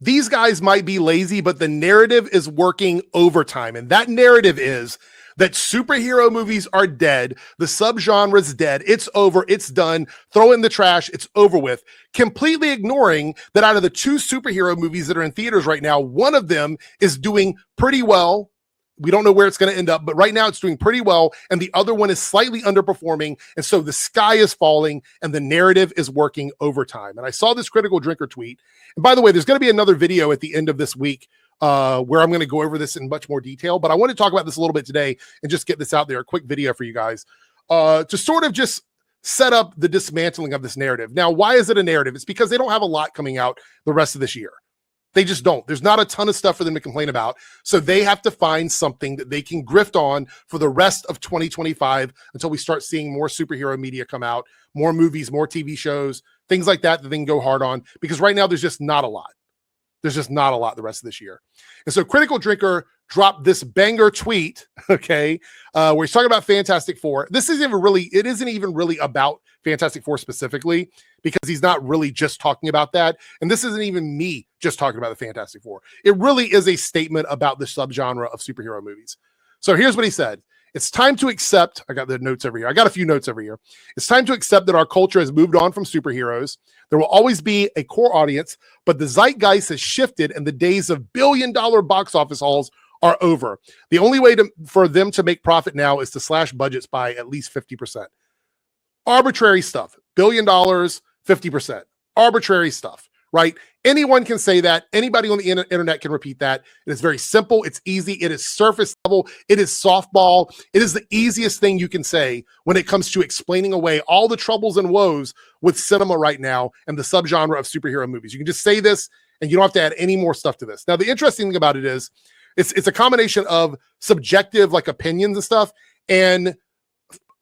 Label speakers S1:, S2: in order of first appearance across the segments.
S1: these guys might be lazy, but the narrative is working overtime. And that narrative is that superhero movies are dead. The subgenre is dead. It's over. It's done. Throw in the trash. It's over with. Completely ignoring that out of the 2 superhero movies that are in theaters right now, one of them is doing pretty well. We don't know where it's going to end up, but right now it's doing pretty well. And the other one is slightly underperforming. And so the sky is falling and the narrative is working overtime. And I saw this Critical Drinker tweet. And by the way, there's going to be another video at the end of this week where I'm going to go over this in much more detail. But I want to talk about this a little bit today and just get this out there, a quick video for you guys to sort of just set up the dismantling of this narrative. Now, why is it a narrative? It's because they don't have a lot coming out the rest of this year. They just don't. There's not a ton of stuff for them to complain about. So they have to find something that they can grift on for the rest of 2025 until we start seeing more superhero media come out, more movies, more TV shows, things like that they can go hard on. Because right now there's just not a lot. There's just not a lot the rest of this year. And so Critical Drinker dropped this banger tweet, okay, where he's talking about Fantastic Four. It isn't even really about Fantastic Four specifically, because he's not really just talking about that. And this isn't even me just talking about the Fantastic Four. It really is a statement about the subgenre of superhero movies. So here's what he said. It's time to accept, I got the notes over here. I got a few notes over here. It's time to accept that our culture has moved on from superheroes. There will always be a core audience, but the zeitgeist has shifted and the days of billion-dollar box office hauls are over. The only way for them to make profit now is to slash budgets by at least 50%. Arbitrary stuff. $1 billion, 50%. Arbitrary stuff, right? Anyone can say that. Anybody on the internet can repeat that. It is very simple. It's easy. It is surface level. It is softball. It is the easiest thing you can say when it comes to explaining away all the troubles and woes with cinema right now and the subgenre of superhero movies. You can just say this and you don't have to add any more stuff to this. Now, the interesting thing about it is it's a combination of subjective, like opinions and stuff, and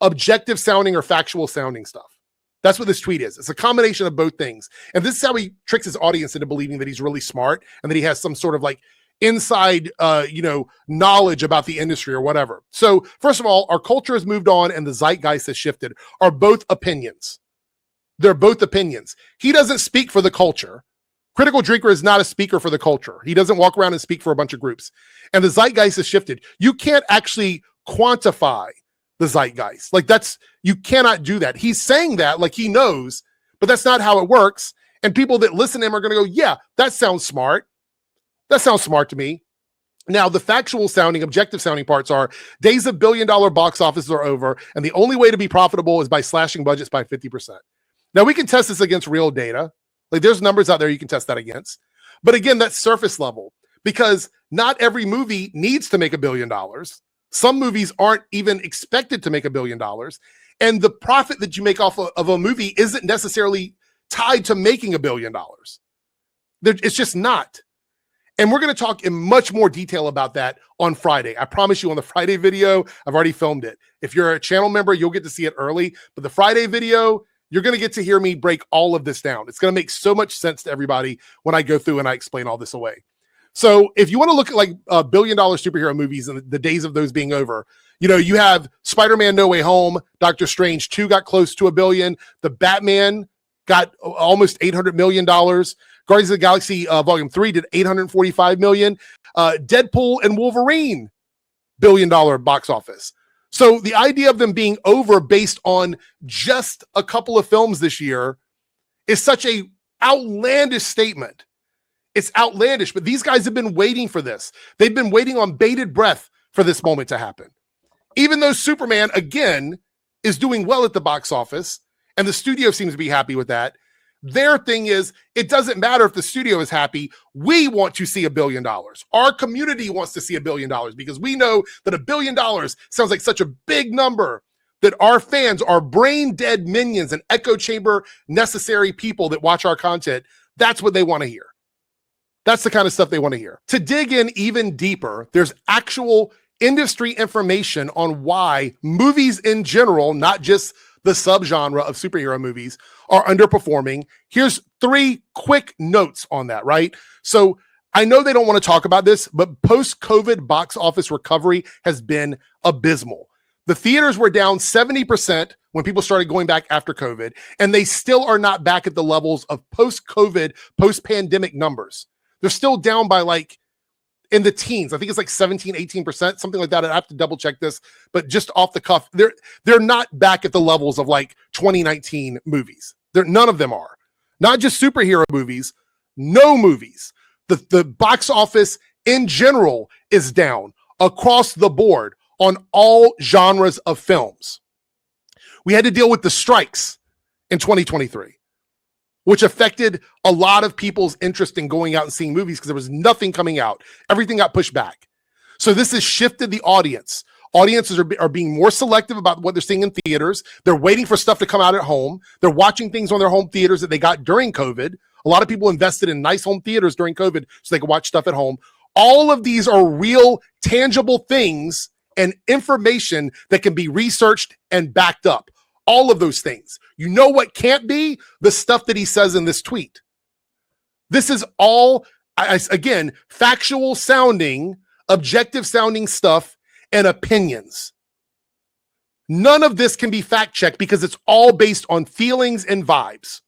S1: objective sounding or factual sounding stuff. That's what this tweet is. It's a combination of both things. And this is how he tricks his audience into believing that he's really smart and that he has some sort of like inside, knowledge about the industry or whatever. So first of all, our culture has moved on and the zeitgeist has shifted are both opinions. They're both opinions. He doesn't speak for the culture. Critical Drinker is not a speaker for the culture. He doesn't walk around and speak for a bunch of groups. And the zeitgeist has shifted. You can't actually quantify the zeitgeist. You cannot do that. He's saying that like he knows, but that's not how it works. And people that listen to him are going to go, yeah, that sounds smart. That sounds smart to me. Now, the factual sounding, objective sounding parts are days of billion-dollar box offices are over, and the only way to be profitable is by slashing budgets by 50%. Now, we can test this against real data. Like there's numbers out there you can test that against. But again, that's surface level because not every movie needs to make $1 billion. Some movies aren't even expected to make $1 billion. And the profit that you make off of a movie isn't necessarily tied to making $1 billion. It's just not. And we're going to talk in much more detail about that on Friday. I promise you on the Friday video, I've already filmed it. If you're a channel member, you'll get to see it early. But the Friday video, you're going to get to hear me break all of this down. It's going to make so much sense to everybody when I go through and I explain all this away. So if you want to look at like $1 billion superhero movies and the days of those being over, you have Spider-Man No Way Home, Doctor Strange 2 got close to $1 billion. The Batman got almost $800 million. Guardians of the Galaxy Volume 3 did $845 million. Deadpool and Wolverine, $1 billion box office. So the idea of them being over based on just a couple of films this year is such a outlandish statement. It's outlandish, but these guys have been waiting for this. They've been waiting on bated breath for this moment to happen. Even though Superman, again, is doing well at the box office, and the studio seems to be happy with that, their thing is, it doesn't matter if the studio is happy. We want to see $1 billion. Our community wants to see $1 billion because we know that $1 billion sounds like such a big number that our fans, our brain dead minions and echo chamber necessary people that watch our content, that's what they want to hear. That's the kind of stuff they want to hear. To dig in even deeper, there's actual industry information on why movies in general, not just the subgenre of superhero movies, are underperforming. Here's 3 quick notes on that, right? So I know they don't want to talk about this, but post-COVID box office recovery has been abysmal. The theaters were down 70% when people started going back after COVID, and they still are not back at the levels of post-COVID, post-pandemic numbers. They're still down by like in the teens. I think it's like 17, 18%, something like that. I have to double check this, but just off the cuff, they're not back at the levels of like 2019 movies. None of them are. Not just superhero movies, no movies. The box office in general is down across the board on all genres of films. We had to deal with the strikes in 2023, which affected a lot of people's interest in going out and seeing movies because there was nothing coming out. Everything got pushed back. So this has shifted the audience. Audiences are being more selective about what they're seeing in theaters. They're waiting for stuff to come out at home. They're watching things on their home theaters that they got during COVID. A lot of people invested in nice home theaters during COVID so they could watch stuff at home. All of these are real, tangible things and information that can be researched and backed up. All of those things. You know what can't be? The stuff that he says in this tweet. This is all, again, factual sounding, objective sounding stuff and opinions. None of this can be fact checked because it's all based on feelings and vibes.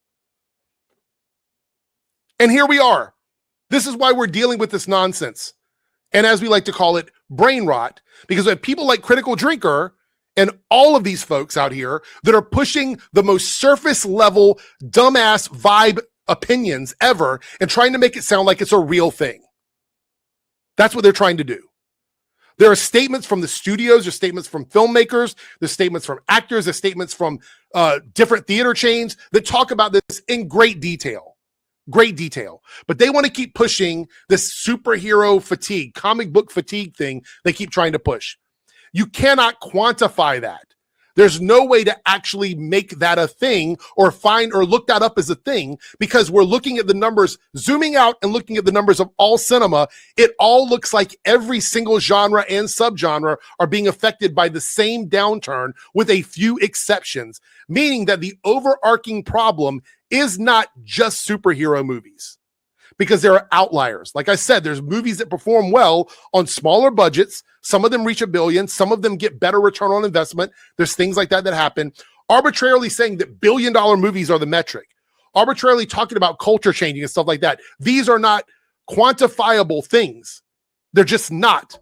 S1: And here we are. This is why we're dealing with this nonsense. And as we like to call it, brain rot, because we have people like Critical Drinker and all of these folks out here that are pushing the most surface level, dumbass vibe opinions ever and trying to make it sound like it's a real thing. That's what they're trying to do. There are statements from the studios, there's statements from filmmakers, there's statements from actors, there's statements from different theater chains that talk about this in great detail. Great detail. But they want to keep pushing this superhero fatigue, comic book fatigue thing they keep trying to push. You cannot quantify that. There's no way to actually make that a thing or find or look that up as a thing because we're looking at the numbers, zooming out and looking at the numbers of all cinema. It all looks like every single genre and subgenre are being affected by the same downturn with a few exceptions, meaning that the overarching problem is not just superhero movies because there are outliers. Like I said, there's movies that perform well on smaller budgets. Some of them reach $1 billion. Some of them get better return on investment. There's things like that happen. Arbitrarily saying that $1 billion movies are the metric. Arbitrarily talking about culture changing and stuff like that. These are not quantifiable things. They're just not.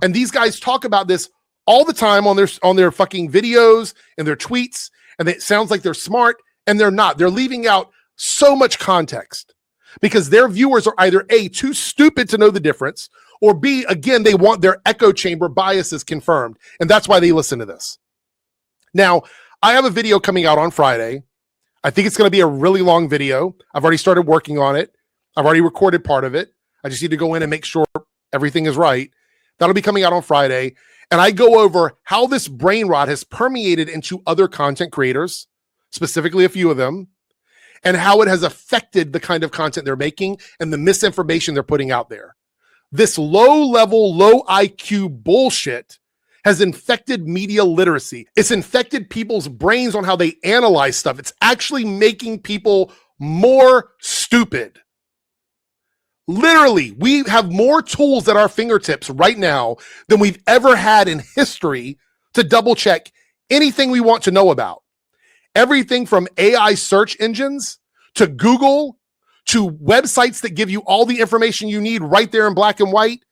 S1: And these guys talk about this all the time on their fucking videos and their tweets. And it sounds like they're smart and they're not. They're leaving out so much context because their viewers are either A, too stupid to know the difference, or B, again, they want their echo chamber biases confirmed. And that's why they listen to this. Now, I have a video coming out on Friday. I think it's going to be a really long video. I've already started working on it. I've already recorded part of it. I just need to go in and make sure everything is right. That'll be coming out on Friday. And I go over how this brain rot has permeated into other content creators, specifically a few of them, and how it has affected the kind of content they're making and the misinformation they're putting out there. This low-level, low IQ bullshit has infected media literacy. It's infected people's brains on how they analyze stuff. It's actually making people more stupid. Literally, we have more tools at our fingertips right now than we've ever had in history to double-check anything we want to know about. Everything from AI search engines to Google to websites that give you all the information you need right there in black and white,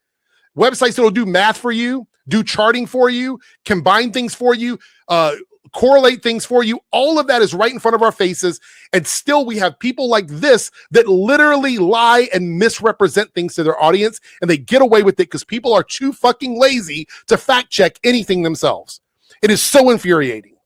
S1: websites that will do math for you, do charting for you, combine things for you, correlate things for you. All of that is right in front of our faces. And still we have people like this that literally lie and misrepresent things to their audience. And they get away with it because people are too fucking lazy to fact check anything themselves. It is so infuriating.